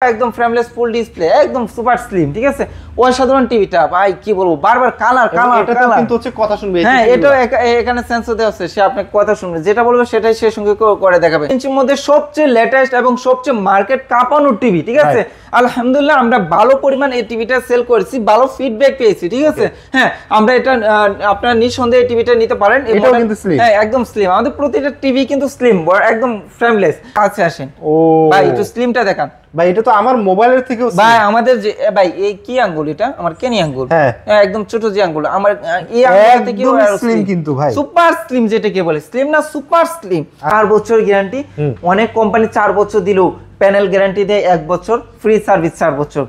একদম frameless full display একদম super slim ঠিক আছে অসাধারণ টিভিটা ভাই কি বলবো বারবার কালার এটা তো কিন্তু হচ্ছে কথা শুনবে হ্যাঁ এটা এখানে সেন্সর দেওয়া আছে সে আপনাকে কথা শুনবে যেটা বলবে সেটাই সে সঙ্গে করে দেখাবে ইঞ্চির মধ্যে সবচেয়ে লেটেস্ট এবং সবচেয়ে মার্কেট কাঁপানো টিভি ঠিক আছে আলহামদুলিল্লাহ আমরা ভালো পরিমাণ এই টিভিটা সেল করেছি ভালো ফিডব্যাক পেয়েছি ঠিক আছে হ্যাঁ আমরা এটা আপনারা নিঃসন্দেহে টিভিটা নিতে পারেন এটাও কিন্তু স্লিম হ্যাঁ একদম স্লিম আমাদের প্রতিটা টিভি কিন্তু স্লিম একদম ফ্রেমলেস কাছে আসেন ও ভাই একটু স্লিমটা দেখান ভাই এটা তো আমার মোবাইলের থেকেও ভাই আমাদের যে ভাই এই কি আঙ্গুল এটা আমার কেনি আঙ্গুল হ্যাঁ একদম ছোট যে আঙ্গুল আমার এই আঙ্গুল থেকে স্লিম কিন্তু ভাই সুপার স্লিম যেটাকে বলে স্লিম না সুপার স্লিম 4 বছর গ্যারান্টি অনেক কোম্পানি 4 বছর দিলেও প্যানেল গ্যারান্টি দেয় 1 বছর ফ্রি সার্ভিস 4 বছর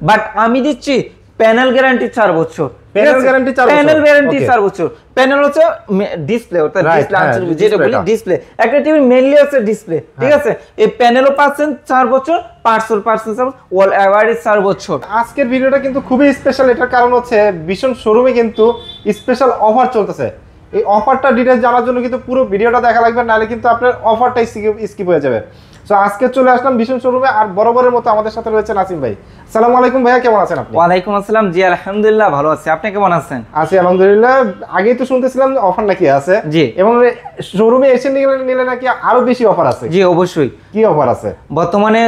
বাট আমি দিচ্ছি প্যানেল গ্যারান্টি 4 বছর প্যানেল গ্যারান্টি 4 বছর প্যানেল গ্যারান্টি 4 বছর প্যানেল হচ্ছে ডিসপ্লে অর্থাৎ ডিসপ্লে আনসার যেটা বলি ডিসপ্লে একটা টিভি মেইনলি হচ্ছে ডিসপ্লে ঠিক আছে এই প্যানেলও পাচ্ছেন 4 বছর পার্সেল অল এভারেজ 4 বছর আজকের ভিডিওটা কিন্তু খুবই স্পেশাল এটার কারণ হচ্ছে ভীষণ শোরুমে কিন্তু স্পেশাল অফার চলতেছে এই অফারটা ডিটেইলস জানার জন্য কিন্তু পুরো ভিডিওটা দেখা লাগবে নালে কিন্তু আপনার অফারটাই স্কিপ হয়ে যাবে সো আজকে চলে আসলাম ভীষণ শোরুমে আর বরাবরের মতো আমাদের সাথে রয়েছে নাসিম ভাই আসসালামু আলাইকুম ভাইয়া কেমন আছেন আপনি ওয়া আলাইকুম আসসালাম জি আলহামদুলিল্লাহ ভালো আছি আপনি কেমন আছেন আছি আলহামদুলিল্লাহ আগেই তো শুনতেছিলাম অফার নাকি আছে জি এবং শোরুমে এসে নিলে নাকি আরো বেশি অফার আছে জি অবশ্যই কি অফার আছে বর্তমানে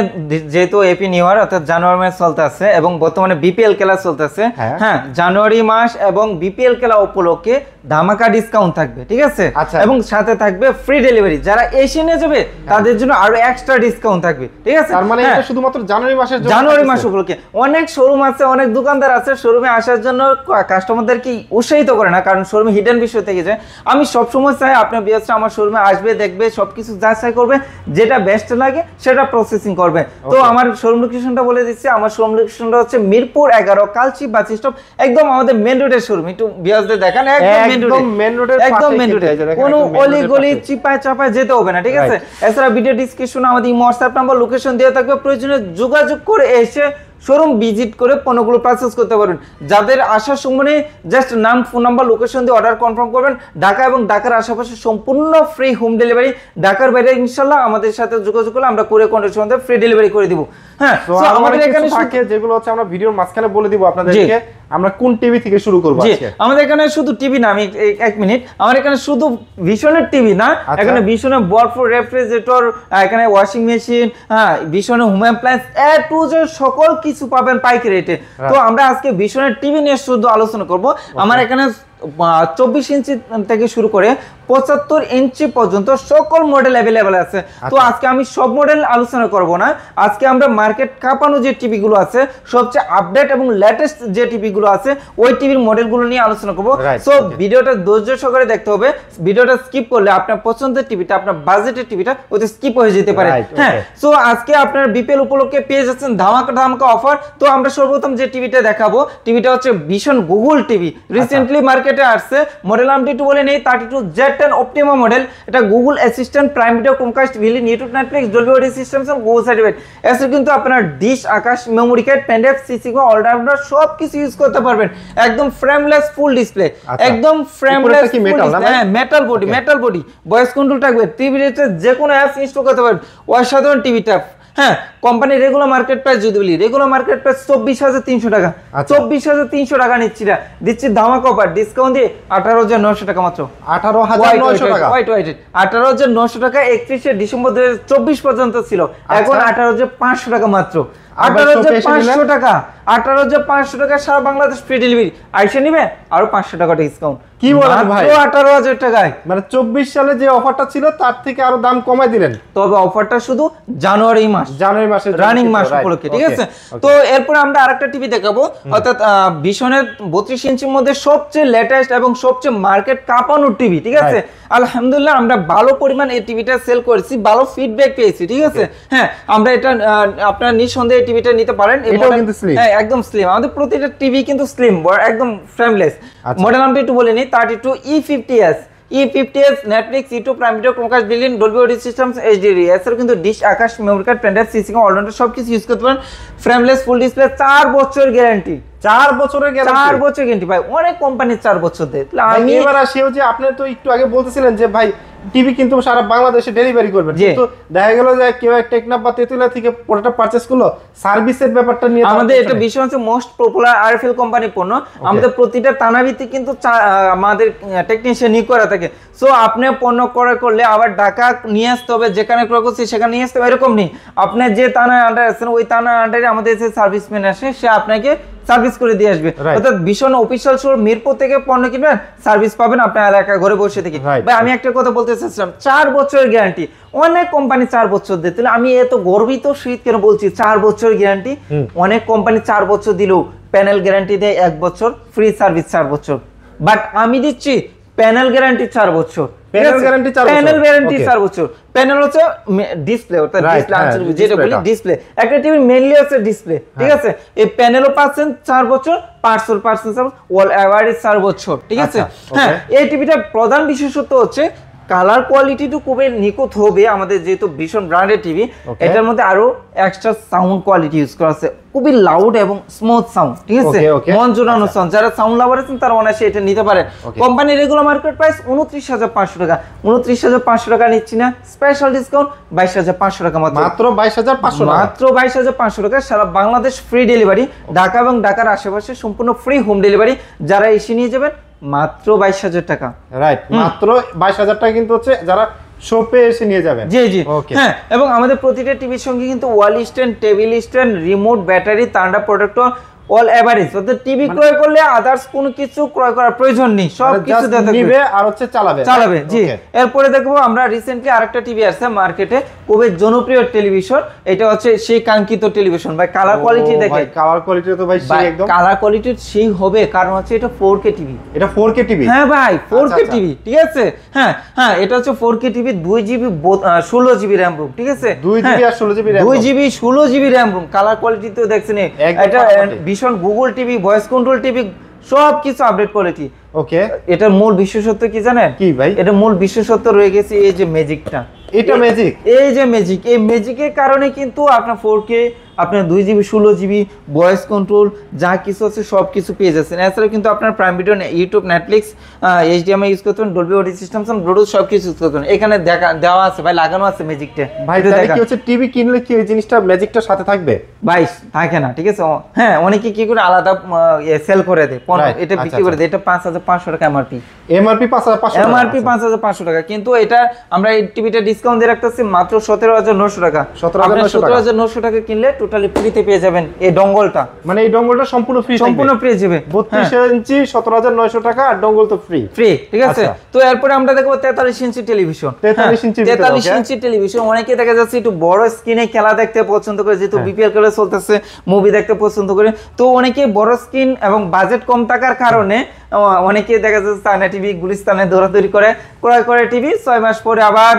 যেহেতু এপি নিউ ইয়ার অর্থাৎ জানুয়ারি মাস চলতে আছে এবং বর্তমানে বিপিএল খেলা চলতেছে হ্যাঁ জানুয়ারি মাস এবং বিপিএল খেলা উপলক্ষে ধামাকা ডিসকাউন্ট থাকবে ঠিক আছে এবং সাথে থাকবে ফ্রি ডেলিভারি যারা এসে নিয়ে যাবে তাদের জন্য আরো এক্সট্রা ডিসকাউন্ট থাকবে ঠিক আছে তার মানে এটা শুধুমাত্র জানুয়ারি মাসের জন্য জানুয়ারি মাস উপলক্ষে অনেক শোরুম আছে অনেক দোকানদার আছে শোরুমে আসার জন্য কাস্টমারদেরকে উৎসাহিত করে না কারণ শোরুমে হিডেন বিষয় থেকে যায় আমি সব সময় চাই আপনার বিয়াসটা আমার শোরুমে আসবে দেখবে সবকিছু যাচাই করবে যেটা বেস্ট লাগে সেটা প্রসেসিং করবে তো আমার শোরুম লোকেশনটা বলে দিচ্ছি আমার শোরুম লোকেশনটা হচ্ছে মিরপুর 11 কালচি বাস স্টপ একদম আমাদের মেইন রোডের শোরুম একটু বিয়াসদের দেখেন একদম মেইন রোডের একদম মেইন রোডে কোনো অলি গলি চিপায় চাপায় যেতে হবে না ঠিক আছে এছাড়া ভিডিও ডিসক্রিপশনে আমাদের হোয়াটসঅ্যাপ নাম্বার লোকেশন দেওয়া থাকবে প্রয়োজনে যোগাযোগ করে এসে শোরুম ভিজিট করে পণ্যগুলো পারচেজ করতে পারবেন যাদের আসার সময় জাস্ট নাম ফোন নাম্বার লোকেশন দিয়ে অর্ডার কনফার্ম করবেন ঢাকা এবং ঢাকার আশেপাশে সম্পূর্ণ ফ্রি হোম ডেলিভারি ঢাকার বাইরে ইনশাআল্লাহ আমাদের সাথে যোগাযোগ করলে আমরা করে কন্ডিশন দিয়ে ফ্রি ডেলিভারি করে দিব হ্যাঁ তো আমাদের এখানে থাকে যেগুলো হচ্ছে আমরা ভিডিওর মাঝখানে বলে দিব আপনাদেরকে আমরা কোন টিভি থেকে শুরু করব আজকে আমাদের এখানে শুধু টিভি না আমি 1 মিনিট আমার এখানে শুধু ভিশনের টিভি না এখানে ভিশনের বরফোর রেফ্রিজারেটর এখানে ওয়াশিং মেশিন হ্যাঁ ভিশনের home appliance A to Z সকল কিছু পাবেন পাইকারি রেটে তো আমরা আজকে ভিশনের টিভি নিয়ে শুধু আলোচনা করব আমার এখানে 24 ইঞ্চি থেকে শুরু করে 75 ইঞ্চি পর্যন্ত সকল মডেল अवेलेबल আছে তো আজকে আমি সব মডেল আলোচনা করব না আজকে আমরা মার্কেট কাঁপানো যে টিভি গুলো আছে সবচেয়ে আপডেট এবং লেটেস্ট যে টিভি গুলো আছে ওই টিভির মডেলগুলো নিয়ে আলোচনা করব সো ভিডিওটা ধৈর্য সহকারে দেখতে হবে ভিডিওটা স্কিপ করলে আপনার পছন্দের টিভিটা আপনার বাজেটের টিভিটা ওতে স্কিপ হয়ে যেতে পারে হ্যাঁ সো আজকে আপনার বিপিএল উপলক্ষে পেয়ে যাচ্ছেন ধামাকা অফার তো আমরা সর্বপ্রথম যে টিভিটা দেখাবো টিভিটা হচ্ছে ভিশন গুগল টিভি রিসেন্টলি মার্কেটে আসছে মডেল নামটি একটু বলে নেই 32Z10 অপটিমা মডেল এটা Google assistant Prime Video Chromecast ভিলি YouTube Netflix Dolby audio systems এবং গুগল সার্টিফাইড এসে কিন্তু আপনারা dish Akash memory card pen drive CC allrounder সব কিছু ইউজ করতে পারবেন একদম ফ্রেমলেস ফুল ডিসপ্লে একদম ফ্রেমলেস কি মেটাল না হ্যাঁ মেটাল বডি ভয়েস কন্ট্রোল থাকবে টিভিতে যে কোনো অ্যাপস ইনস্টল করতে পারবেন অসাধারণ টিভিটা হ্যাঁ কোম্পানি রেগুলার মার্কেট প্রাইস যদি বলি রেগুলার মার্কেট প্রাইস 24300 টাকা 24300 টাকা দিচ্ছি ধামাকা অফার ডিসকাউন্ট দিয়ে 18900 টাকা মাত্র 18900 টাকা ওয়েট 18900 টাকা 31 ডিসেম্বর 2024 পর্যন্ত ছিল এখন 18500 টাকা মাত্র 18500 টাকা 18500 টাকা সারা বাংলাদেশ ফ্রি ডেলিভারি আইসা নিবে আর 500 টাকা ডিসকাউন্ট কি বলেন ভাই 18000 টাকায় মানে 24 সালে যে অফারটা ছিল তার থেকে আরো দাম কমাই দিলেন তবে অফারটা শুধু জানুয়ারি মাসের রানিং মাস উপলক্ষে ঠিক আছে তো এরপর আমরা আরেকটা টিভি দেখাবো অর্থাৎ ভিশনের 32 ইঞ্চির মধ্যে সবচেয়ে লেটেস্ট এবং সবচেয়ে মার্কেট কাঁপানো টিভি ঠিক আছে আলহামদুলিল্লাহ আমরা ভালো পরিমাণ এই টিভিটা সেল করেছি ভালো ফিডব্যাক পেয়েছি ঠিক আছে হ্যাঁ আমরা এটা আপনারা নিঃসন্দেহে টিভিটা নিতে পারেন এটাও কিন্তু স্লিম হ্যাঁ একদম স্লিম আমাদের প্রতিটা টিভি কিন্তু স্লিম একদম ফ্রেমলেস মডেল নামটা একটু বলে নিই 32E50s E50s Netflix YouTube Prime Video Chromecast বিলিয়ন ডলবি অডিও সিস্টেমস এইচডি এছাড়াও কিন্তু dish Akash memory card pen drive CC allrounder সব কিছু ইউজ করতে পারেন ফ্রেমলেস ফুল ডিসপ্লে 4 বছর গ্যারান্টি 4 বছরের গ্যারান্টি, 4 বছর গ্যারান্টি ভাই, অনেক কোম্পানি 4 বছর দেয়। আমি এবার আসিও যে আপনি তো একটু আগে বলতেছিলেন যে ভাই টিভি কিন্তু সারা বাংলাদেশে ডেলিভারি করবেন, কিন্তু দেখা গেল যে কেউ টেকনাফ বা তেতুলিয়া থেকে প্রোডাক্টটা পারচেজ করলো, সার্ভিসের ব্যাপারটা নিয়ে আমাদের এটা বিশ্ব হচ্ছে মোস্ট পপুলার আরএফএল কোম্পানি পণ্য। আমাদের প্রতিটা টানাভিত্তিক কিন্তু আমাদের টেকনিশিয়ান নিয়োগ করা থাকে। সো আপনি পণ্য ক্রয় করলে আবার ঢাকা নিয়ে আসতে হবে, যেখানে ক্রয় করছি সেখানে নিয়ে আসতে হবে, এরকম নেই। আপনি যে থানার আন্ডারে আছেন ওই থানার আন্ডারে আমাদের যে সার্ভিসম্যান আসে সে আপনাকে সার্ভিস করে দিয়ে আসবে। অর্থাৎ ভীষণ অফিসিয়াল শোরুম, মিরপুর থেকে পণ্য কিনবেন, সার্ভিস পাবেন আপনার এলাকা ঘরে বসে থেকে। ভাই আমি একটা কথা বলতে চাচ্ছিলাম, 4 বছরের গ্যারান্টি, অনেক কোম্পানি 4 বছর দেয়, তাহলে আমি এত গর্বিত শীত কেন বলছি 4 বছরের গ্যারান্টি। অনেক কোম্পানি 4 বছর দিলেও প্যানেল গ্যারান্টি দেয় 1 বছর, ফ্রি সার্ভিস 4 বছর, বাট আমি দিচ্ছি প্যানেল গ্যারান্টি 4 বছর। প্যানেল গ্যারান্টি 4 বছর, প্যানেল গ্যারান্টি 4 বছর। প্যানেল হচ্ছে ডিসপ্লে, অর্থাৎ ডিসপ্লে আনসার যেটা বলি ডিসপ্লে, একটা টিভি মেইনলি হচ্ছে ডিসপ্লে, ঠিক আছে। এই প্যানেলও পাচ্ছেন 4 বছর, পার্সেল অল এভারেজ 4 বছর, ঠিক আছে। হ্যাঁ, এই টিভিটার প্রধান বিশেষত্ব হচ্ছে কালার কোয়ালিটিটা খুবই নিখুঁত হবে। আমাদের যেহেতু ভীষণ ব্র্যান্ডের টিভি, এটার মধ্যে আরো এক্সট্রা সাউন্ড কোয়ালিটি ইউজ করা আছে, খুবই লাউড এবং স্মুথ সাউন্ড, ঠিক আছে, মন জোড়ানো সাউন্ড। যারা সাউন্ড লাভার আছেন তারা অনায়াসে এটা নিতে পারে। কোম্পানির রেগুলার মার্কেট প্রাইস 29,500 টাকা, 29,500 টাকা নিচ্ছি না, স্পেশাল ডিসকাউন্ট 22,500 টাকা মাত্র 22,500 মাত্র 22,500 টাকা। সারা বাংলাদেশ ফ্রি ডেলিভারি, ঢাকা এবং ঢাকার আশেপাশে সম্পূর্ণ ফ্রি হোম ডেলিভারি। যারা এসে নিয়ে যাবেন মাত্র 22,000 টাকা, রাইট, মাত্র 22,000 টাকা কিন্তু হচ্ছে যারা শপে এসে নিয়ে যাবেন। জি জি, হ্যাঁ। এবং আমাদের প্রতিটা টিভির সঙ্গে কিন্তু wall stand, table stand, remote, battery, thunder protector, all average. অর্থাৎ টিভি ক্রয় করলে আদার্স কোনো কিছু ক্রয় করার প্রয়োজন নেই, সব কিছু নিবে আর হচ্ছে চালাবে। জি। এরপরে দেখবো আমরা রিসেন্টলি আরেকটা টিভি আসছে মার্কেটে, খুবই জনপ্রিয় টেলিভিশন। এটা হচ্ছে সেই কাঙ্ক্ষিত টেলিভিশন। ভাই কালার কোয়ালিটি দেখে, কালার কোয়ালিটি তো ভাই সেই একদম কালার কোয়ালিটি সেই হবে, কারণ হচ্ছে এটা 4K টিভি। এটা 4K টিভি? হ্যাঁ ভাই, 4K টিভি, ঠিক আছে। হ্যাঁ হ্যাঁ, এটা হচ্ছে 4K TV, 2GB 16GB RAM room, ঠিক আছে। 2GB আর 16GB RAM, 2GB 16GB RAM room. Colour quality তো দেখছেন, এটা ভীষণ Google TV, voice control TV, সব কিছু আপডেট কোয়ালিটি। ওকে, এটার মূল বিশেষত্ব কি জানেন? কি ভাই? এটা মূল বিশেষত্ব রয়ে গেছে এই যে ম্যাজিকটা। এটা ম্যাজিক, এই যে ম্যাজিক, এই ম্যাজিকের কারণে কিন্তু আপনার 4K, আপনার 2GB 16GB ভয়েস কন্ট্রোল যা কিছু আছে সব কিছু পেয়ে যাচ্ছেন। এছাড়াও কিন্তু আপনার prime video, YouTube, Netflix, HDMI use করতে পারেন, ডলবি অডিও সিস্টেম, ব্লুটুথ সব কিছু ইউজ করতে পারেন। এখানে দেওয়া আছে ভাই, লাগানো আছে ম্যাজিকটা। ভাই তাহলে কি হচ্ছে টিভি কিনলে কি এই জিনিসটা ম্যাজিকটার সাথে থাকবে? ভাই থাকে না, ঠিক আছে। হ্যাঁ, অনেকে কি করে আলাদা সেল করে দেয়, এটা বিক্রি করে দেয়। এটা 5,500 টাকা এমআরপি, 5,500 টাকা। কিন্তু এটা আমরা এই টিভিটা ডিসকাউন্ট দিয়ে রাখতেছি মাত্র 17,900 টাকা। 17,900 টাকা কিনলে টোটালি ফ্রিতে পেয়ে যাবেন এই ডঙ্গলটা। মানে এই ডঙ্গলটা সম্পূর্ণ ফ্রি পেয়ে যাবে। 32 ইঞ্চি 17,900 টাকা, আর ডঙ্গল তো ফ্রি, ঠিক আছে। তো এরপরে আমরা দেখবো 43 ইঞ্চি টেলিভিশন। 43 ইঞ্চি টেলিভিশন, অনেকে দেখা যাচ্ছে একটু বড় স্ক্রিনে খেলা দেখতে পছন্দ করে, যেহেতু বিপিএল খেলা চলতেছে, মুভি দেখতে পছন্দ করে। তো অনেকে বড় স্ক্রিন এবং বাজেট কম থাকার কারণে অনেকে দেখা যাচ্ছে স্থানে টিভি গুলিস্তানে দৌড়াদৌড়ি করে ক্রয় করে টিভি, 6 মাস পরে আবার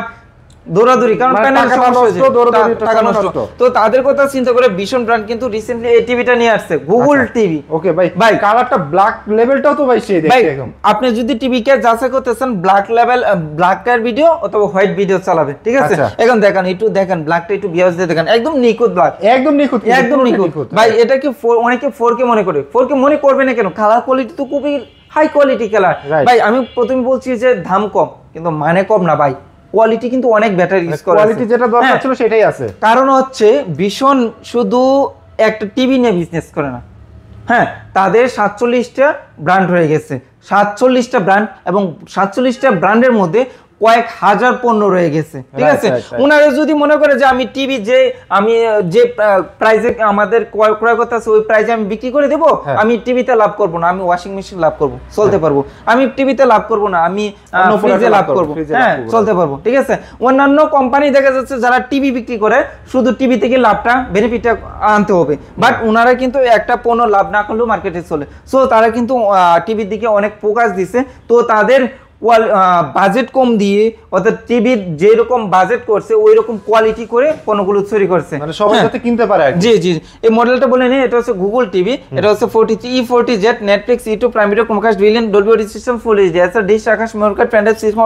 দৌড়াদৌড়ি, কারণ তো তাদের কথা চিন্তা করে ভীষণ ব্র্যান্ড কিন্তু রিসেন্টলি এই টিভিটা নিয়ে আসছে, গুগল টিভি। ওকে ভাই, কালারটা ব্ল্যাক লেভেলটাও তো ভাই সেই দেখতে একদম। আপনি যদি টিভি কে যাচাই করতেছেন, ব্ল্যাক লেভেল, ব্ল্যাক কার ভিডিও অথবা হোয়াইট ভিডিও চালাবে, ঠিক আছে। এখন দেখেন, একটু দেখেন ব্ল্যাকটা, একটু ভিউজ দিয়ে দেখেন, একদম নিখুঁত ব্ল্যাক, একদম নিখুঁত ভাই। এটা কি অনেকে 4K মনে করে, 4K মনে করবে না কেন? কালার কোয়ালিটি তো খুবই হাই কোয়ালিটি কালার ভাই। আমি প্রথমে বলছি যে দাম কম, কিন্তু মানে কম না ভাই, কোয়ালিটি কিন্তু অনেক বেটার ইউজ করা আছে, কোয়ালিটি যেটা দরকার ছিল সেটাই আছে। কারণ হচ্ছে ভীষণ শুধু একটা টিভি নিয়ে বিজনেস করে না, হ্যাঁ, তাদের 47টা ব্র্যান্ড হয়ে গেছে, 47টা ব্র্যান্ড, এবং 47টা ব্র্যান্ডের মধ্যে কয়েক হাজার পণ্য রয়ে গেছে, ঠিক আছে। ওনারা যদি মনে করে যে আমি টিভি আমি যে প্রাইসে আমাদের ক্রয় করতে আছে ওই প্রাইসে আমি বিক্রি করে দেবো, আমি টিভিতে লাভ করব না, আমি ওয়াশিং মেশিন লাভ করব, চলতে পারবো। আমি টিভিতে লাভ করব না, আমি ফ্রিজে লাভ করব, হ্যাঁ, চলতে পারবো, ঠিক আছে। অন্যান্য কোম্পানি দেখা যাচ্ছে যারা টিভি বিক্রি করে শুধু টিভি থেকে লাভটা, বেনিফিটটা আনতে হবে, বাট ওনারা কিন্তু একটা পণ্য লাভ না করলেও মার্কেটে চলে। সো তারা কিন্তু টিভির দিকে অনেক ফোকাস দিছে। তো তাদের বাজেট কম দিয়ে, অর্থাৎ টিভির যেরকম বাজেট করছে ওই রকম কোয়ালিটি করে পণ্যগুলো তৈরি করছে, মানে সবাই যাতে কিনতে পারে। জি জি, এই মডেলটা বলে নেই, এটা হচ্ছে গুগল টিভি, এটা হচ্ছে 43E40Z, Netflix, YouTube, Prime Video, Chromecast, ভিলেন, Dolby audio system, full HD, এছাড়া dish, Akash, memory card, pen drive, system,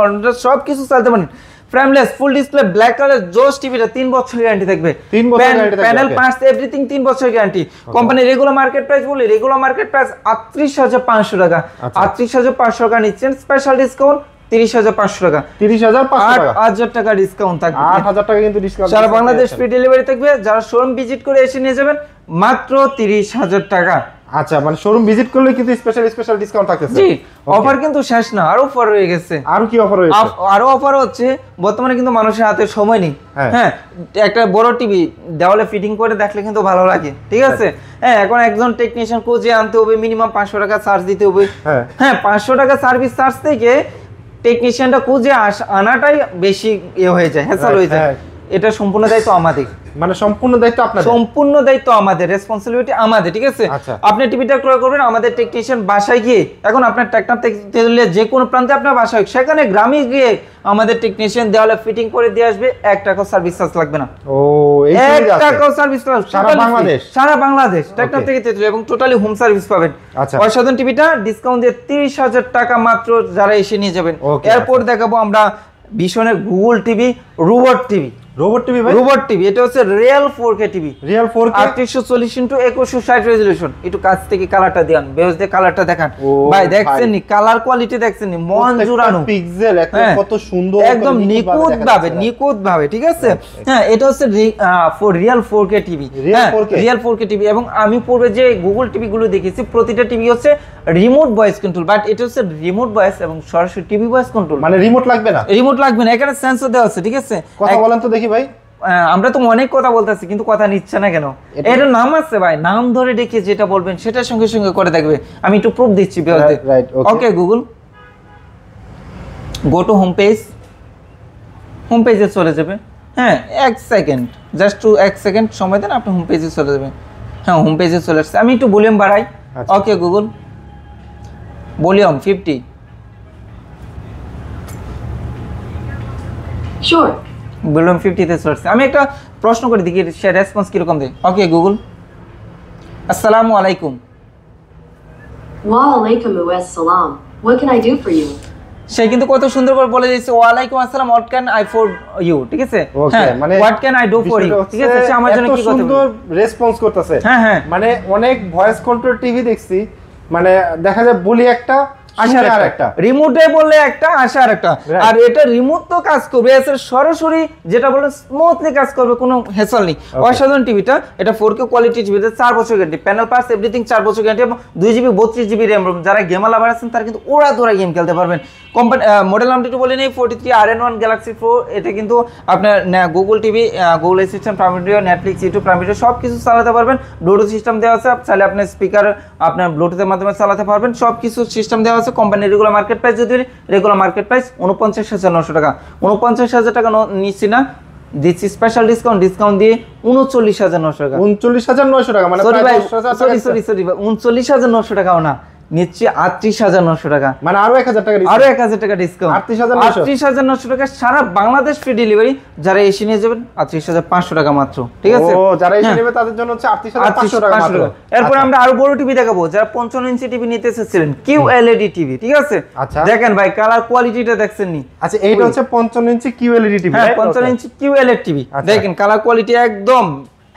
সব কিছু চালাতে পারেন। Frameless full display black colour জোস টিভিটা 3 বছর গ্যারান্টি থাকবে। 3 বছর গ্যারান্টি থাকবে, প্যানেল পার্টস এভরিথিং 3 বছর guarantee. Company regular market price বলি, রেগুলার মার্কেট প্রাইস 38500 টাকা। 38500 টাকা নিচ্ছেন, স্পেশাল ডিসকাউন্ট 30500 টাকা। 30500 টাকা, 8000 টাকা ডিসকাউন্ট থাকবে। 8000 টাকা কিন্তু ডিসকাউন্ট সারা বাংলাদেশ ফ্রি ডেলিভারি থাকবে। যারা শোরুম ভিজিট করে এসে নিয়ে যাবেন মাত্র 30000 টাকা। আচ্ছা, মানে শোরুম ভিজিট করলে কিন্তু স্পেশাল ডিসকাউন্ট থাকতেছে। জি, অফার কিন্তু শেষ না, আরো অফার রয়ে গেছে। আরো কি অফার রয়েছে? আরো অফার হচ্ছে, বর্তমানে কিন্তু মানুষের হাতে সময় নেই। হ্যাঁ। হ্যাঁ, একটা বড় টিভি দেওয়ালে ফিটিং করে দেখলে কিন্তু ভালো লাগে, ঠিক আছে? হ্যাঁ, এখন একজন টেকনিশিয়ান খুঁজে আনতে হবে, মিনিমাম 500 টাকা চার্জ দিতে হবে। হ্যাঁ, 500 টাকা সার্ভিস চার্জ থেকে টেকনিশিয়ানটা খুঁজে আনাটাই বেশি হয়ে যায়, হ্যাসেল হয়ে যায়। এটা সম্পূর্ণ দায়িত্ব আমাদের, মানে সম্পূর্ণ দায়িত্ব আপনাদের, সম্পূর্ণ দায়িত্ব আমাদের, রেসপন্সিবিলিটি আমাদের, ঠিক আছে? আপনি টিভিটা ক্রয় করবেন, আমাদের টেকনিশিয়ান বাসায় গিয়ে, এখন আপনার ট্র্যাক্টর থেকে যে কোনো প্রান্তে আপনার বাসায়, সেখানে গ্রামে গিয়ে আমাদের টেকনিশিয়ান দেওয়ালে ফিটিং করে দিয়ে আসবে, 1 টাকা সার্ভিস চার্জ লাগবে না। ও, এই 1 টাকা সার্ভিস চার্জ সারা বাংলাদেশ ট্র্যাক্টর থেকে তেতুলিয়া, এবং টোটালি হোম সার্ভিস পাবেন। আচ্ছা, অসাধারণ টিভিটা ডিসকাউন্ট দিয়ে 30000 টাকা মাত্র যারা এসে নিয়ে যাবেন। এরপর দেখাবো আমরা ভিশনের Google TV, robot TV. Robot TV ভাই? রোবট টিভি, এটা হচ্ছে real 4K TV, real 4K 3840x2160 resolution. একটু কাছ থেকে কালারটা দেন, বেশ দিয়ে কালারটা দেখান ভাই। দেখছেন নি কালার কোয়ালিটি, দেখছেন নি মন জুড়ানো পিক্সেল, কত সুন্দর, একদম নিখুঁত ভাবে, ঠিক আছে? হ্যাঁ, এটা হচ্ছে real 4K TV. Real 4K TV. এবং আমি পূর্বে যে গুগল টিভি গুলো দেখেছি, প্রতিটা টিভি হচ্ছে রিমোট ভয়েস কন্ট্রোল, বাট এটা হচ্ছে রিমোট ভয়েস এবং সরাসরি টিভি ভয়েস কন্ট্রোল। মানে রিমোট লাগবে না? রিমোট লাগবে না, এখানে সেন্সর দেওয়া আছে, ঠিক আছে? কথা বলেন তো দেখি ভাই। আমরা তো অনেক কথা বলতেছি, কিন্তু কথা নিচ্ছে না কেন? এর নাম আছে ভাই, নাম ধরে ডেকে যেটা বলবেন সেটার সঙ্গে সঙ্গে করে দেখবে। আমি একটু প্রুফ দিচ্ছি। Okay Google, go to home page. Home পেজে চলে যাবে। হ্যাঁ, 1 সেকেন্ড, জাস্ট 1 সেকেন্ড সময় দেন, আপনি হোম পেজে চলে যাবেন। হ্যাঁ, হোম পেজে চলে আসছে। আমি একটু ভলিউম বাড়াই। Okay Google, volume 50। Sure. Volume 50-তে চলে আসছে। আমি একটা প্রশ্ন করে দেখি সে রেসপন্স কিরকম দেয়। ওকে গুগল, আসসালামু আলাইকুম। Wa alaikum assalam. What can I do for you? সে কিন্তু কত সুন্দর করে বলে দিয়েছে, ওয়ালাইকুম আসসালাম, what can I for you, ঠিক আছে? হ্যাঁ, মানে what can I do for you, ঠিক আছে? সে আমার জন্য কি করতে সুন্দর রেসপন্স করতেছে। হ্যাঁ, মানে অনেক ভয়েস কন্ট্রোল টিভি দেখছি, মানে দেখা যায় বলি একটা, আসার একটা, রিমোটে বললে একটা, আসার একটা। আর এটা রিমোট তো কাজ করবে, এর সরাসরি যেটা বলে স্মুথলি কাজ করবে, কোনো হেসেল নেই। অসাধারণ টিভিটা, এটা 4K কোয়ালিটি টিভিতে 4 বছর গ্যারান্টি, প্যানেল পার্টস এভরিথিং 4 বছর গ্যারান্টি, এবং 2GB 32GB RAM। যারা গেমার লাভার আছেন তারা কিন্তু ওরা ধরে গেম খেলতে পারবেন। কোম্পানি মডেল নামটা একটু বলে নেই, 43 RN1 Galaxy Pro। এটা কিন্তু আপনার Google TV, Google assistant, Prime video, Netflix, YouTube, Prime video সব কিছু চালাতে পারবেন। ব্লুটুথ সিস্টেম দেওয়া আছে, চাইলে আপনার স্পিকার আপনার ব্লুটুথের মাধ্যমে চালাতে পারবেন, সব কিছু সিস্টেম দেওয়া আছে। কোম্পানির রেগুলার মার্কেট প্রাইস যদি রেগুলার মার্কেট প্রাইস 49900 টাকা। 49000 টাকা নিচ্ছি না, দিচ্ছি স্পেশাল ডিসকাউন্ট দিয়ে 39900 টাকা। 39900 টাকা, মানে সরি 39900 টাকাও না, নিচ্ছি 38900 টাকা, মানে আরো 1000 টাকা, আরো 1000 টাকা ডিসকাউন্ট, 38900 টাকা সারা বাংলাদেশ ফ্রি ডেলিভারি। যারা এসে নিয়ে যাবেন 38500 টাকা মাত্র, ঠিক আছে? ও, যারা এসে নেবে তাদের জন্য হচ্ছে 38500 টাকা মাত্র। এরপর আমরা আরো বড় টিভি দেখাবো, যারা 55 ইঞ্চি টিভি নিতে চাচ্ছিলেন, QLED টিভি, ঠিক আছে? দেখেন ভাই, কালার কোয়ালিটিটা দেখছেন নি? আচ্ছা, এইটা হচ্ছে 55 ইঞ্চি QLED টিভি। হ্যাঁ, 55 ইঞ্চি QLED টিভি। দেখেন কালার কোয়ালিটি একদম,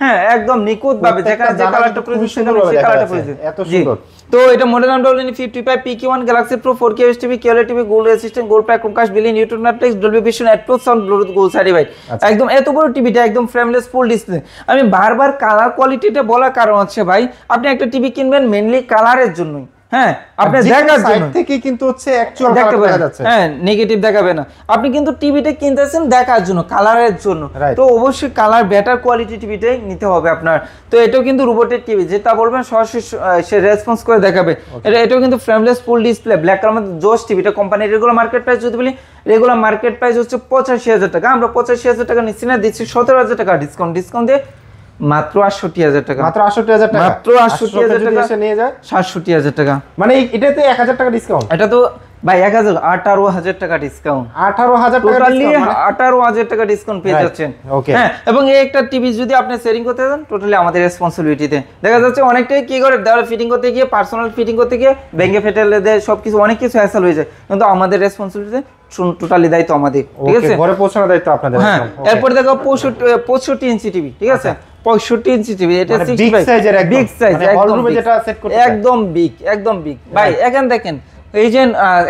হ্যাঁ, একদম নিখুঁত ভাবে, যেখানে যে কালারটা প্রয়োজন সেখানে সেই কালারটা প্রয়োজন। এত সুন্দর। তো এটা মডেল নাম্বার হলো 55 PQ1 Galaxy Pro 4K HDTV, QLED TV, gold assistant, gold pack, Chromecast, billion, YouTube, Netflix, Dolby vision, atoms sound, Bluetooth, gold certified. একদম এত বড় টিভিটা, একদম ফ্রেমলেস ফুল ডিসপ্লে। আমি বারবার কালার কোয়ালিটিটা বলার কারণ হচ্ছে ভাই, আপনি একটা টিভি কিনবেন মেইনলি কালারের জন্যই। হ্যাঁ, আপনি দেখার জন্য থেকে কিন্তু হচ্ছে অ্যাকচুয়াল কালার দেখা যাচ্ছে। হ্যাঁ, নেগেটিভ দেখাবে না। আপনি কিন্তু টিভিটা কিনতেছেন দেখার জন্য, কালারের জন্য। তো অবশ্যই কালার বেটার কোয়ালিটি টিভিটাই নিতে হবে আপনার। তো এটাও কিন্তু রোবটের টিভি, যেটা বলবেন সরাসরি সে রেসপন্স করে দেখাবে। এটাও কিন্তু frameless full display black colour মধ্যে জোস টিভিটা। কোম্পানির রেগুলার মার্কেট প্রাইস যদি বলি, রেগুলার মার্কেট প্রাইস হচ্ছে 85000 টাকা। আমরা 85000 টাকা নিচ্ছি না, দিচ্ছি 17000 টাকা ডিসকাউন্ট দিয়ে মাত্র 68000 টাকা। মাত্র 68000 টাকা, মাত্র 68000 টাকা এসে নিয়ে যায় 67000 টাকা। মানে এটাতে 1000 টাকা ডিসকাউন্ট। এটা তো ভাই 18,000 টাকা ডিসকাউন্ট, 18,000 টাকা টোটালি ডিসকাউন্ট, 18,000 টাকা ডিসকাউন্ট পেয়ে Right. যাচ্ছেন। Okay. হ্যাঁ, এবং এই একটা টিভি যদি আপনি সেটিং করতে চান টোটালি আমাদের রেসপন্সিবিলিটিতে। দেখা যাচ্ছে অনেকটাই কি করে দেওয়ালে ফিটিং করতে গিয়ে, পার্সোনাল ফিটিং করতে গিয়ে ভেঙে ফেটেলে দেয়, সবকিছু অনেক কিছু হ্যাসেল হয়ে যায়, কিন্তু আমাদের রেসপন্সিবিলিটিতে টোটালি দায়িত্ব আমাদের, ঠিক আছে? ঘরে পৌঁছানোর দায়িত্ব আপনাদের। হ্যাঁ, একদম। Okay. এরপর দেখো 65 ইঞ্চি টিভি, ঠিক আছে? 65 ইঞ্চি টিভি, এটা মানে big size এর একদম। বিগ সাইজ, মানে hall room এ যেটা set করতে চায়। একদম বিগ, একদম বিগ। ভাই এখানে দেখেন এই যে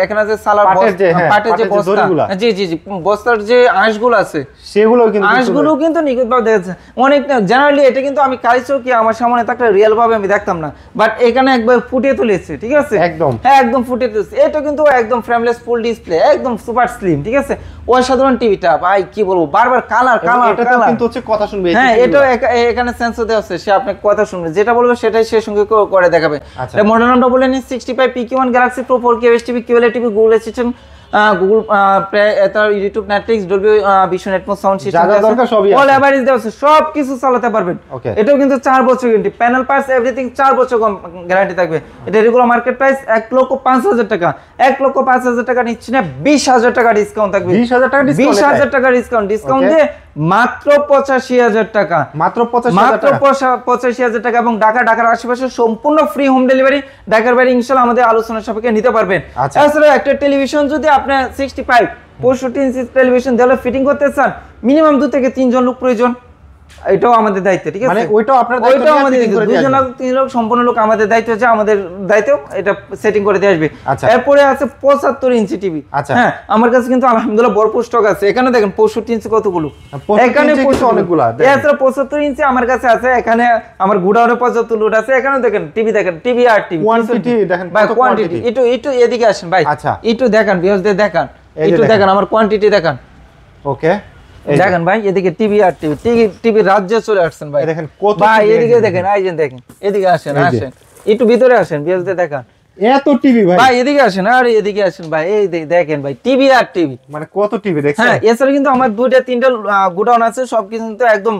এখানে আছে সালার পাটের যে, হ্যাঁ, পাটের যে পাটের যে বস্তা, দড়িগুলা। জি জি জি, বস্তার যে আঁশগুলো আছে সেগুলো কিন্তু আঁশগুলো কিন্তু নিখুঁতভাবে দেখা যাচ্ছে। অনেক জেনারেলি এটা কিন্তু আমি কারিচও কি আমার সামনে থাকলে রিয়েল ভাবে আমি দেখতাম না, বাট এখানে একবার ফুটিয়ে তুলেছে, ঠিক আছে? একদম। হ্যাঁ, একদম ফুটিয়ে তুলেছে। এটা কিন্তু একদম ফ্রেমলেস ফুল ডিসপ্লে, একদম সুপার স্লিম, ঠিক আছে? অসাধারণ টিভিটা ভাই, কি বলবো, বারবার কালার কালার এটা তো কালার। কিন্তু হচ্ছে কথা শুনবে। এই হ্যাঁ, TV এটাও গুলো। এখানে সেন্সর দেওয়া আছে, সে আপনার কথা শুনবে, যেটা বলবে সেটাই সে সঙ্গে করে দেখাবে। আচ্ছা। এটা মডেল নামটা বলে নি 65 PQ1 Galaxy Pro 4K HDV QLED TV, Google assistant, Google Play, তার ইউটিউব, নেটফ্লিক্স, ডলবি ভিশন, নেটমোস সাউন্ড সিস্টেম, যা যা দরকার সবই আছে। অল এভারেজ দেওয়া আছে, সব কিছু চালাতে পারবেন। Okay. এটাও কিন্তু 4 বছর গ্যারান্টি, প্যানেল পার্টস এভরিথিং 4 বছর গ্যারান্টি থাকবে। এটা রেগুলার মার্কেট প্রাইস 1,05,000 টাকা, 1,05,000 টাকা নিচ্ছে না, 20,000 টাকা ডিসকাউন্ট থাকবে। 20,000 টাকা ডিসকাউন্ট। 20,000 টাকা ডিসকাউন্ট, ডিসকাউন্ট দিয়ে মাত্র 85,000 টাকা, মাত্র 85,000 মাত্র টাকা। 85,000 টাকা, এবং ঢাকার আশেপাশে সম্পূর্ণ ফ্রি হোম ডেলিভারি। ঢাকার বাইরে ইনশাআল্লাহ আমাদের আলোচনা সাপেক্ষে নিতে পারবেন। আচ্ছা। এছাড়া একটা টেলিভিশন যদি আপনি 65 ইঞ্চি টেলিভিশন দেওয়ালে ফিটিং করতে চান, মিনিমাম 2 থেকে 3 জন লোক প্রয়োজন, এটাও আমাদের দায়িত্ব, ঠিক আছে? মানে ওইটাও আপনার দায়িত্ব ওইটাও নিয়ে আমাদের fitting করে 2 দিয়ে জন আসবে। 3 লোক সম্পূর্ণ লোক আমাদের দায়িত্ব, হচ্ছে আমাদের দায়িত্ব এটা সেটিং করে দিয়ে আসবে। আচ্ছা। এরপরে আছে 75 ইঞ্চি টিভি। আচ্ছা। হ্যাঁ, আমার কাছে কিন্তু আলহামদুলিল্লাহ ভরপুর স্টক আছে। এখানে দেখেন 65 ইঞ্চি কতগুলো, 65 এখানে ইঞ্চি কিন্তু অনেকগুলা, দেখেন। এছাড়া 75 ইঞ্চি আমার কাছে আছে, এখানে আমার গুডাউনে 75 লোড আছে। এখানে দেখেন টিভি, দেখেন টিভি আর টিভি Quantity দেখেন, ভাই, কত কোয়ান্টিটি। quantity। একটু এদিকে আসেন ভাই, আচ্ছা। একটু দেখান ভিউয়ারদের, দেখান এই যে একটু দেখেন। দেখান আমার কোয়ান্টিটি দেখান। ওকে। দেখেন ভাই, এদিকে টিভি আর টিভি, টিভি রাজ্যে চলে আসছেন ভাই। এই দেখেন কত ভাই TV এদিকে আছে। দেখেন, এই যে দেখেন, এদিকে আসেন, এই যে। আসেন একটু ভিতরে আসেন, ভিউয়ারদের দেখান এত টিভি ভাই। ভাই, এদিকে আসেন, আর এদিকে আসেন ভাই, এই দেখেন ভাই, টিভি আর টিভি। মানে কত টিভি দেখছেন? হ্যাঁ, এছাড়া কিন্তু আমার 2-3টা গোডাউন আছে, সব কিছু কিন্তু একদম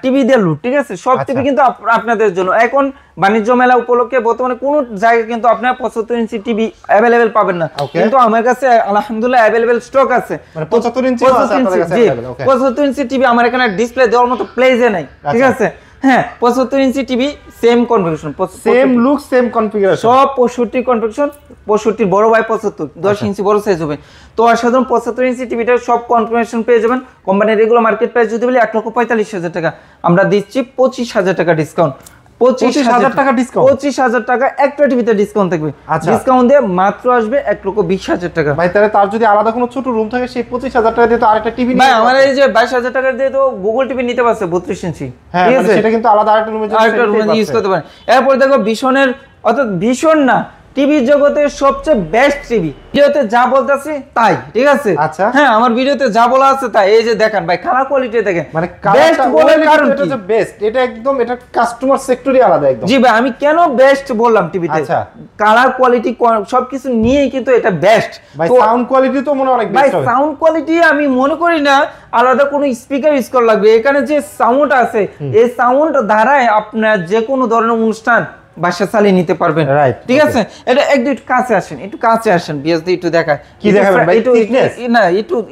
টিভি দিয়ে লুট, ঠিক আছে? সব আচ্ছা। টিভি কিন্তু আপনাদের জন্য। এখন বাণিজ্য মেলা উপলক্ষে বর্তমানে কোন জায়গায় কিন্তু আপনার 75 ইঞ্চি টিভি অ্যাভেলেবেল পাবেন না, Okay. কিন্তু আমার কাছে আলহামদুলিল্লাহ অ্যাভেলেবেল স্টক আছে। মানে 75 ইঞ্চিও আছে 75 আপনাদের কাছে জি, available, okay. 75 ইঞ্চি টিভি আমার এখানে ডিসপ্লে দেওয়ার মতো প্লেসে নাই, ঠিক আচ্ছা। আছে? হ্যাঁ, 75 inch TV same configuration, same look, same configuration. সব 65 কনফিগারেশন, 65 বড় ভাই 75, 10 ইঞ্চি বড় সাইজ হবে। তো সাধারণ 75 ইঞ্চি টিভিটার সব কনফিগারেশন পেয়ে যাবেন। কোম্পানির রেগুলার মার্কেট প্রাইস যদি বলি 1,45,000 টাকা, আমরা দিচ্ছি 25,000 টাকা ডিসকাউন্ট। 25,000 টাকা discount? 25,000 টাকা একটা টিভিতে ডিসকাউন্ট থাকবে। আচ্ছা। ডিসকাউন্ট দিয়ে মাত্র আসবে 1,20,000 টাকা। ভাই তাহলে তার যদি আলাদা কোনো ছোট রুম থাকে, সেই 25,000 টাকা দিয়ে তো আরেকটা টিভি ভাই আমার এই যে 22,000 টাকা দিয়ে তো গুগল টিভি নিতে পারছে 32 ইঞ্চি, হ্যাঁ, ঠিক মানে আছে? সেটা কিন্তু আলাদা আরেকটা রুমে আরেকটা রুমে ইউজ করতে পারেন। এরপর দেখো ভীষণের, অর্থাৎ ভীষণ না, টিভির জগতের সবচেয়ে বেস্ট টিভি। ভিডিওতে যা বলতেছি তাই, ঠিক আছে? আচ্ছা। হ্যাঁ, আমার ভিডিওতে যা বলা আছে তাই। এই যে দেখেন ভাই, কালার কোয়ালিটি দেখেন, মানে বেস্ট বলার কারণ কি? এটা বেস্ট, এটা একদম, এটা কাস্টমার সেক্টরই আলাদা একদম। জি ভাই, আমি কেন বেস্ট বললাম টিভিতে? আচ্ছা। কালার কোয়ালিটি সবকিছু নিয়েই কিন্তু এটা বেস্ট। ভাই সাউন্ড কোয়ালিটি তো মনে হয় অনেক ভাই বেস্ট হবে। সাউন্ড কোয়ালিটি আমি মনে করি না আলাদা কোনো স্পিকার ইউজ করা লাগবে। এখানে যে সাউন্ড আছে, এই সাউন্ড দ্বারাই আপনার যে কোনো ধরনের অনুষ্ঠান বাসা চালিয়ে নিতে পারবেন, Right, ঠিক okay. আছে? এটা একটু কাছে আসেন, একটু কাছে আসেন, বিএসডি একটু দেখায়। কি দেখাবেন ভাই? Thickness? না,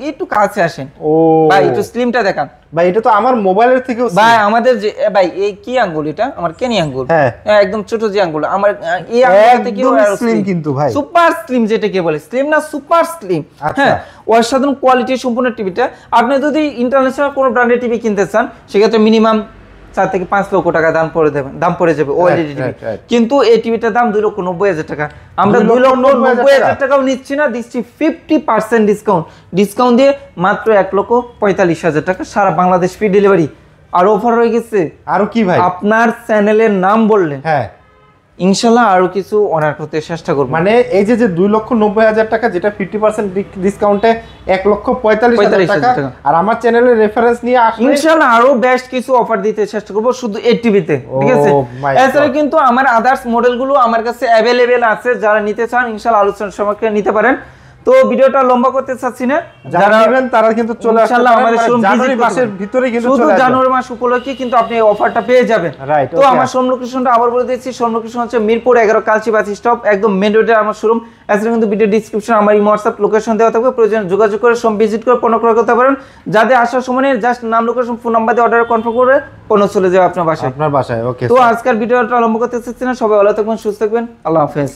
একটু কাছে আসেন ও ভাই, একটু স্লিমটা দেখান ভাই, এটা তো আমার মোবাইলের থেকেও ভাই। আমাদের যে ভাই এই কি আঙ্গুল, এটা আমার কেনি আঙ্গুল, হ্যাঁ। একদম ছোট যে আঙ্গুল, আমার এই আঙ্গুল থেকে একদম slim কিন্তু ভাই। সুপার স্লিম, যেটাকে বলে স্লিম না সুপার স্লিম। আচ্ছা। হ্যাঁ, অসাধারণ কোয়ালিটির সম্পূর্ণ টিভিটা। আপনি যদি ইন্টারন্যাশনাল কোনো ব্র্যান্ডের টিভি কিনতে চান, সেক্ষেত্রে মিনিমাম 4 থেকে 5 লক্ষ টাকা দাম পড়ে যাবে ওএলইডি টিভি। right. কিন্তু এই টিভিটার দাম 2,90,000 টাকা। আমরা 2,90,000 2,90,000 টাকাও নিচ্ছি না, দিচ্ছি 50% ডিসকাউন্ট দিয়ে মাত্র 1,45,000 টাকা, সারা বাংলাদেশ ফ্রি ডেলিভারি। আর অফার রয়ে গেছে, আরো কি ভাই? আপনার চ্যানেলের নাম বললে হ্যাঁ, ইনশাল্লাহ আরো কিছু অনার করতে চেষ্টা করব। মানে এই যে 2,90,000 টাকা, যেটা 50% ডিসকাউন্টে 1,45,000 টাকা, টাকা। আর আমার চ্যানেলের রেফারেন্স নিয়ে আসলে ইনশাআল্লাহ আরো বেস্ট কিছু অফার দিতে চেষ্টা করব শুধু এই টিভিতে, ঠিক আছে? Oh my এছাড়া God. কিন্তু আমার আদার্স মডেলগুলো আমার কাছে অ্যাভেলেবেল আছে, যারা নিতে চান ইনশাআল্লাহ আলোচনা সাপেক্ষে নিতে পারেন। তো ভিডিওটা লম্বা করতে চাচ্ছি না, যারা নেবেন তারা কিন্তু চলে আসতে ইনশাআল্লাহ পারেন, আমাদের মানে শোরুম জানুয়ারি ভিজিট মাসের ভিতরে কিন্তু শুধু চলে আসবে। জানুয়ারি মাস উপলক্ষে কিন্তু আপনি এই অফারটা পেয়ে যাবেন। Right, তো okay. আমার শোরুম লোকেশনটা আবার বলে দিচ্ছি, শোরুম লোকেশন হচ্ছে মিরপুর 11 কালচি বাস স্টপ, একদম মেন রোডে আমার শোরুম। এছাড়া কিন্তু ভিডিও ডিসক্রিপশন আমার এই হোয়াটসঅ্যাপ লোকেশন দেওয়া থাকবে, প্রয়োজন যোগাযোগ করে শোরুম ভিজিট করে পণ্য ক্রয় করতে পারেন। যাদের আসার সময় জাস্ট নাম লোকেশন ফোন নাম্বার দিয়ে অর্ডার কনফার্ম করে পণ্য চলে যাবে আপনার বাসায়। আপনার বাসায়। ওকে, তো আজকের ভিডিওটা লম্বা করতে চাচ্ছি না, সবাই ভালো থাকবেন, সুস্থ থাকবেন, আল্লাহ হাফেজ।